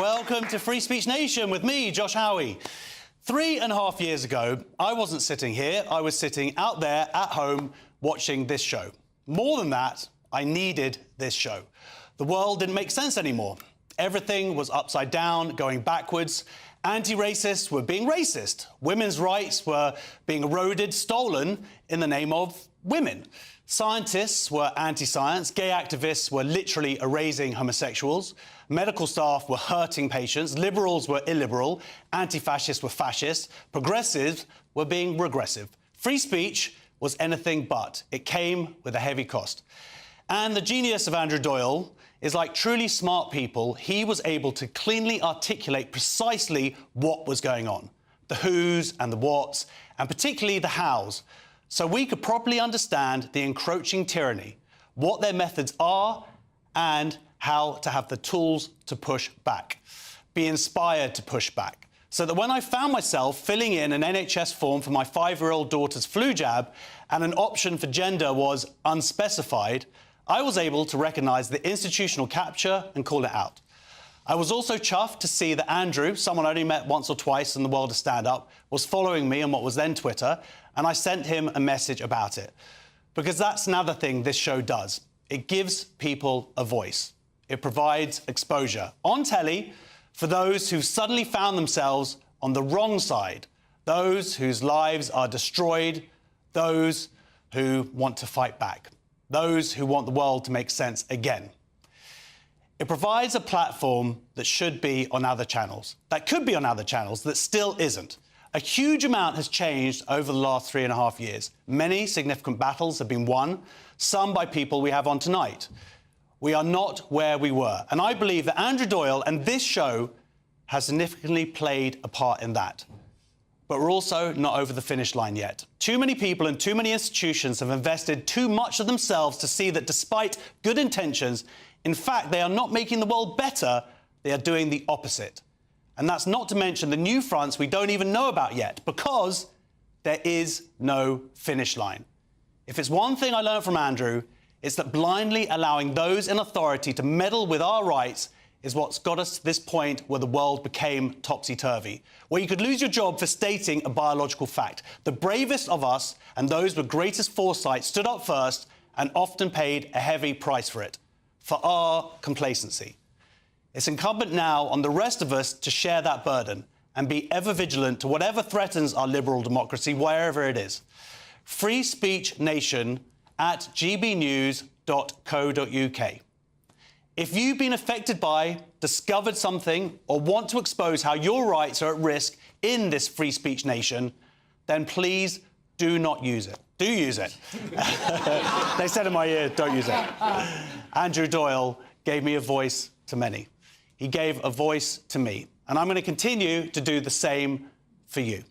Welcome to Free Speech Nation with me, Josh Howie. 3.5 years ago, I wasn't sitting here, I was sitting out there at home watching this show. More than that, I needed this show. The world didn't make sense anymore. Everything was upside down, going backwards. Anti-racists were being racist. Women's rights were being eroded, stolen in the name of women. Scientists were anti-science. Gay activists were literally erasing homosexuals. Medical staff were hurting patients. Liberals were illiberal. Anti-fascists were fascist. Progressives were being regressive. Free speech was anything but. It came with a heavy cost. And the genius of Andrew Doyle is like truly smart people, he was able to cleanly articulate precisely what was going on. The who's and the what's, and particularly the how's. So we could properly understand the encroaching tyranny, what their methods are, and how to have the tools to push back. Be inspired to push back. So that when I found myself filling in an NHS form for my 5-year-old daughter's flu jab, and an option for gender was unspecified, I was able to recognise the institutional capture and call it out. I was also chuffed to see that Andrew, someone I only met once or twice in the world of stand-up, was following me on what was then Twitter, and I sent him a message about it. Because that's another thing this show does. It gives people a voice. It provides exposure on telly for those who've suddenly found themselves on the wrong side, those whose lives are destroyed, those who want to fight back, those who want the world to make sense again. It provides a platform that should be on other channels, that could be on other channels, that still isn't. A huge amount has changed over the last 3.5 years. Many significant battles have been won, some by people we have on tonight. We are not where we were, and I believe that Andrew Doyle and this show has significantly played a part in that. But we're also not over the finish line yet. Too many people and too many institutions have invested too much of themselves to see that despite good intentions, in fact, they are not making the world better, they are doing the opposite. And that's not to mention the new fronts we don't even know about yet, because there is no finish line. If it's one thing I learned from Andrew, it's that blindly allowing those in authority to meddle with our rights is what's got us to this point where the world became topsy-turvy, where you could lose your job for stating a biological fact. The bravest of us and those with greatest foresight stood up first and often paid a heavy price for it, for our complacency. It's incumbent now on the rest of us to share that burden and be ever vigilant to whatever threatens our liberal democracy, wherever it is. Free Speech Nation at gbnews.co.uk. If you've been affected by, discovered something, or want to expose how your rights are at risk in this free speech nation, then please do not use it. Do use it. They said in my ear, don't use it. Andrew Doyle gave me a voice to many. He gave a voice to me. And I'm going to continue to do the same for you.